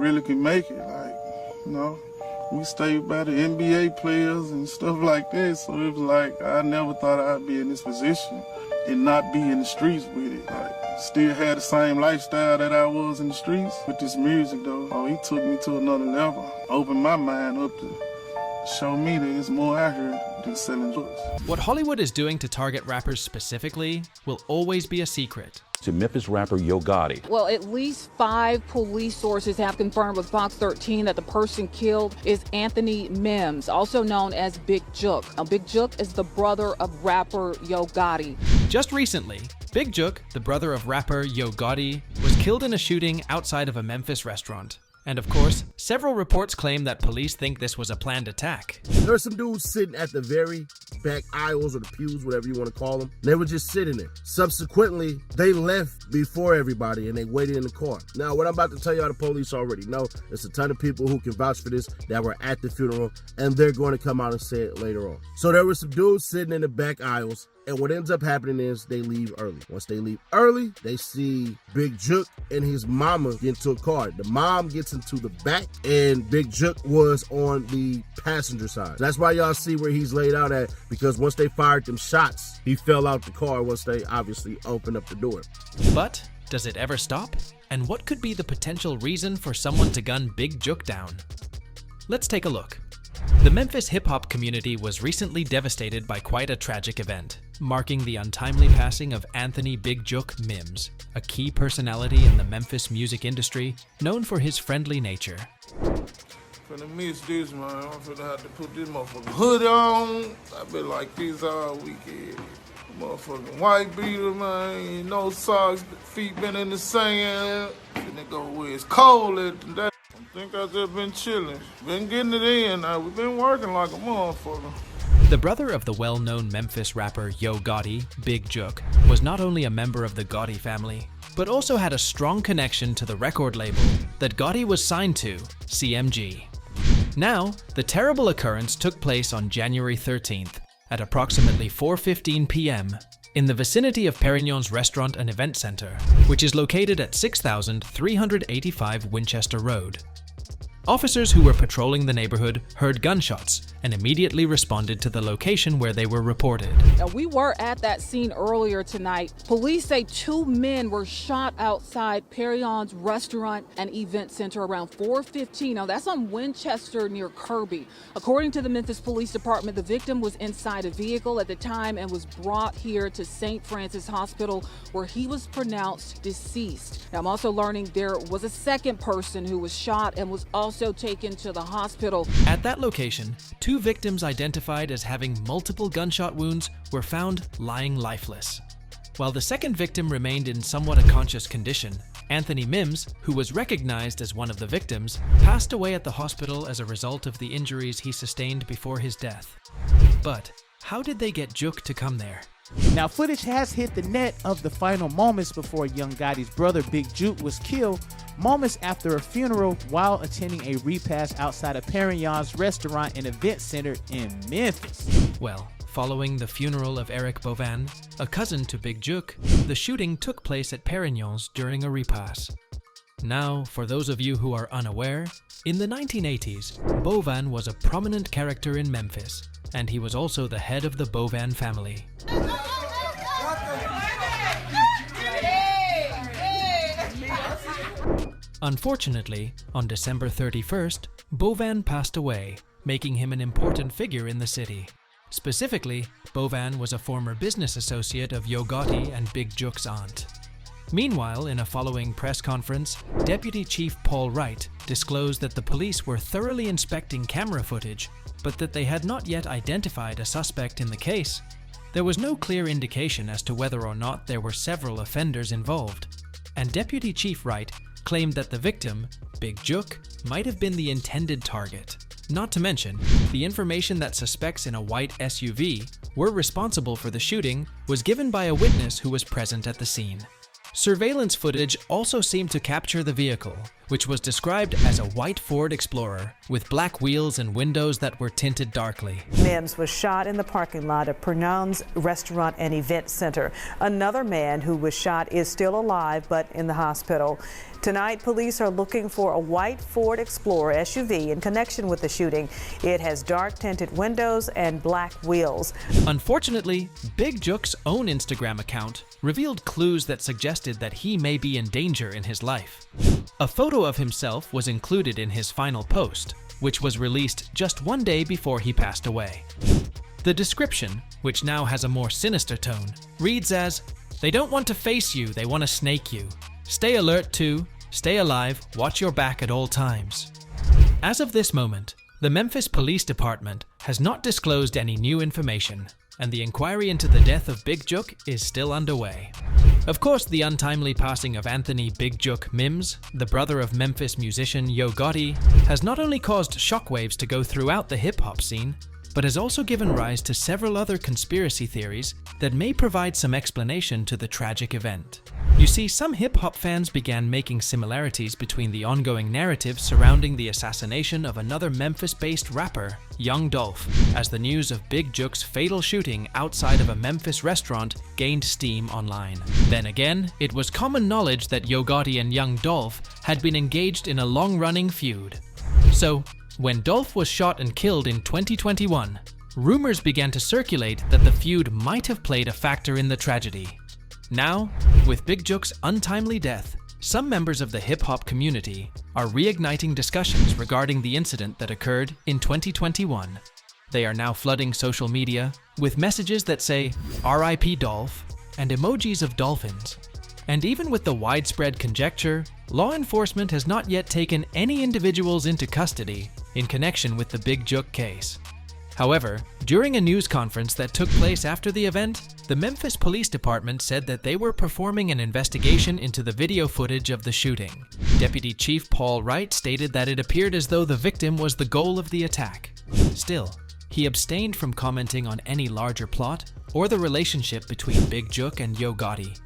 really could make it. Like, you know, we stayed by the NBA players and stuff like that. So it was like, I never thought I'd be in this position and not be in the streets with it. Like, still had the same lifestyle that I was in the streets with this music though. Oh, he took me to another level, opened my mind up to show me that there's more out here than selling drugs. What Hollywood is doing to target rappers specifically will always be a secret. To Memphis rapper Yo Gotti. Well, at least 5 police sources have confirmed with Fox 13 that the person killed is Anthony Mims, also known as Big Jook. Now, Big Jook is the brother of rapper Yo Gotti. Just recently, Big Jook, the brother of rapper Yo Gotti, was killed in a shooting outside of a Memphis restaurant. And of course, several reports claim that police think this was a planned attack. There were some dudes sitting at the very back aisles or the pews, whatever you want to call them. They were just sitting there. Subsequently, they left before everybody and they waited in the car. Now, what I'm about to tell y'all, the police already know. There's a ton of people who can vouch for this that were at the funeral, and they're going to come out and say it later on. So there were some dudes sitting in the back aisles, and what ends up happening is they leave early. Once they leave early, they see Big Jook and his mama get into a car. The mom gets into the back, and Big Jook was on the passenger side. That's why y'all see where he's laid out at, because once they fired them shots, he fell out the car once they obviously opened up the door. But does it ever stop? And what could be the potential reason for someone to gun Big Jook down? Let's take a look. The Memphis hip-hop community was recently devastated by quite a tragic event, marking the untimely passing of Anthony Big Jook Mims, a key personality in the Memphis music industry, known for his friendly nature. Finna miss this, man. I'm finna have to put this motherfucking hood on. I've been like this all weekend. Motherfucking white beater, man. No socks, feet been in the sand. Finna go where it's cold at that. I think I just been chilling. Been getting it in now. We've been working like a motherfucker. The brother of the well-known Memphis rapper Yo Gotti, Big Jook, was not only a member of the Gotti family, but also had a strong connection to the record label that Gotti was signed to, CMG. Now, the terrible occurrence took place on January 13th at approximately 4:15 p.m. in the vicinity of Perignon's Restaurant and Event Center, which is located at 6385 Winchester Road. Officers who were patrolling the neighborhood heard gunshots and immediately responded to the location where they were reported. Now, we were at that scene earlier tonight. Police say 2 men were shot outside Perignon's Restaurant and Event Center around 4:15. Now, that's on Winchester near Kirby. According to the Memphis Police Department, the victim was inside a vehicle at the time and was brought here to St. Francis Hospital, where he was pronounced deceased. Now, I'm also learning there was a second person who was shot and was also taken to the hospital. At that location, 2 victims identified as having multiple gunshot wounds were found lying lifeless. While the second victim remained in somewhat unconscious condition, Anthony Mims, who was recognized as one of the victims, passed away at the hospital as a result of the injuries he sustained before his death. But how did they get Jook to come there? Now, footage has hit the net of the final moments before Young Gotti's brother Big Jook was killed, moments after a funeral while attending a repass outside of Perignon's Restaurant and Event Center in Memphis. Well, following the funeral of Eric Bovan, a cousin to Big Jook, the shooting took place at Perignon's during a repass. Now, for those of you who are unaware, in the 1980s, Bovan was a prominent character in Memphis, and he was also the head of the Bovan family. Unfortunately, on December 31st, Bovan passed away, making him an important figure in the city. Specifically, Bovan was a former business associate of Yo Gotti and Big Jook's aunt. Meanwhile, in a following press conference, Deputy Chief Paul Wright disclosed that the police were thoroughly inspecting camera footage, but that they had not yet identified a suspect in the case. There was no clear indication as to whether or not there were several offenders involved, and Deputy Chief Wright claimed that the victim, Big Jook, might have been the intended target. Not to mention, the information that suspects in a white SUV were responsible for the shooting was given by a witness who was present at the scene. Surveillance footage also seemed to capture the vehicle, which was described as a white Ford Explorer with black wheels and windows that were tinted darkly. Mims was shot in the parking lot of Pernod's Restaurant and Event Center. Another man who was shot is still alive but in the hospital. Tonight, police are looking for a white Ford Explorer SUV in connection with the shooting. It has dark tinted windows and black wheels. Unfortunately, Big Jook's own Instagram account revealed clues that suggested that he may be in danger in his life. A photo of himself was included in his final post, which was released just one day before he passed away. The description, which now has a more sinister tone, reads as, "They don't want to face you, they want to snake you. Stay alert too, stay alive, watch your back at all times." As of this moment, the Memphis Police Department has not disclosed any new information, and the inquiry into the death of Big Jook is still underway. Of course, the untimely passing of Anthony Big Jook Mims, the brother of Memphis musician Yo Gotti, has not only caused shockwaves to go throughout the hip-hop scene, but has also given rise to several other conspiracy theories that may provide some explanation to the tragic event. You see, some hip-hop fans began making similarities between the ongoing narrative surrounding the assassination of another Memphis-based rapper, Young Dolph, as the news of Big Jook's fatal shooting outside of a Memphis restaurant gained steam online. Then again, it was common knowledge that Yo Gotti and Young Dolph had been engaged in a long-running feud. So, when Dolph was shot and killed in 2021, rumors began to circulate that the feud might have played a factor in the tragedy. Now, with Big Jook's untimely death, some members of the hip-hop community are reigniting discussions regarding the incident that occurred in 2021. They are now flooding social media with messages that say "RIP Dolph" and emojis of dolphins. And even with the widespread conjecture, law enforcement has not yet taken any individuals into custody in connection with the Big Jook case. However, during a news conference that took place after the event, the Memphis Police Department said that they were performing an investigation into the video footage of the shooting. Deputy Chief Paul Wright stated that it appeared as though the victim was the goal of the attack. Still, he abstained from commenting on any larger plot or the relationship between Big Jook and Yo Gotti.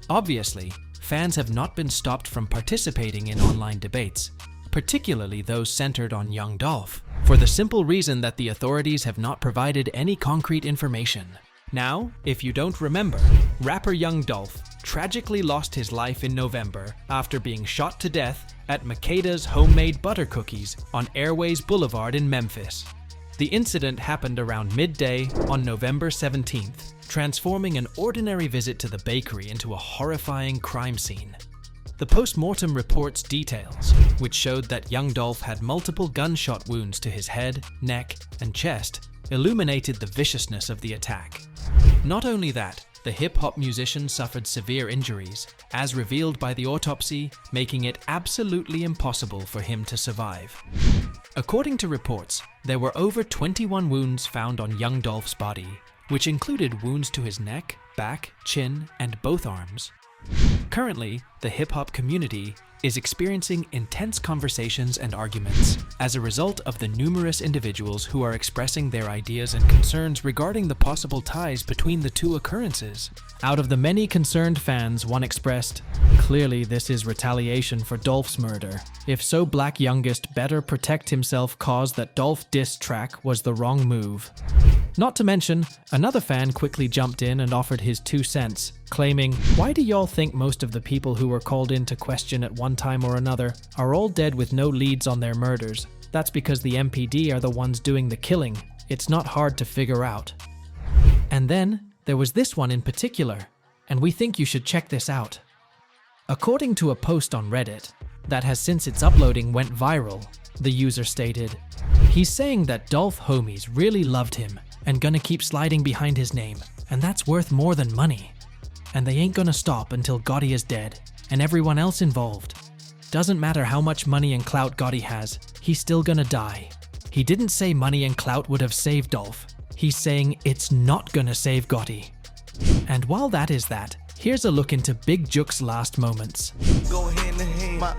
Obviously, fans have not been stopped from participating in online debates, particularly those centered on Young Dolph, for the simple reason that the authorities have not provided any concrete information. Now, if you don't remember, rapper Young Dolph tragically lost his life in November after being shot to death at Makeda's Homemade Butter Cookies on Airways Boulevard in Memphis. The incident happened around midday on November 17th, transforming an ordinary visit to the bakery into a horrifying crime scene. The post-mortem reports details, which showed that Young Dolph had multiple gunshot wounds to his head, neck, and chest, illuminated the viciousness of the attack. Not only that, the hip-hop musician suffered severe injuries, as revealed by the autopsy, making it absolutely impossible for him to survive. According to reports, there were over 21 wounds found on Young Dolph's body, which included wounds to his neck, back, chin, and both arms. Currently, the hip-hop community is experiencing intense conversations and arguments as a result of the numerous individuals who are expressing their ideas and concerns regarding the possible ties between the two occurrences. Out of the many concerned fans, one expressed, "Clearly this is retaliation for Dolph's murder. If so, Black Youngest better protect himself, cause that Dolph diss track was the wrong move." Not to mention, another fan quickly jumped in and offered his 2 cents, claiming, "Why do y'all think most of the people who were called in to question at one time or another are all dead with no leads on their murders? That's because the MPD are the ones doing the killing. It's not hard to figure out." And then, there was this one in particular, and we think you should check this out. According to a post on Reddit, that has since its uploading went viral, the user stated, "He's saying that Dolph homies really loved him and gonna keep sliding behind his name, and that's worth more than money. And they ain't gonna stop until Gotti is dead, and everyone else involved. Doesn't matter how much money and clout Gotti has, he's still gonna die." He didn't say money and clout would have saved Dolph. He's saying it's not gonna save Gotti. And while that is that, here's a look into Big Jook's last moments. Go hand in hand. My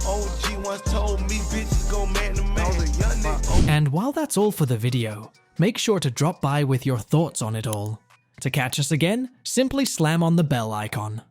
OG once told me bitches go man to man. And while that's all for the video, make sure to drop by with your thoughts on it all. To catch us again, simply slam on the bell icon.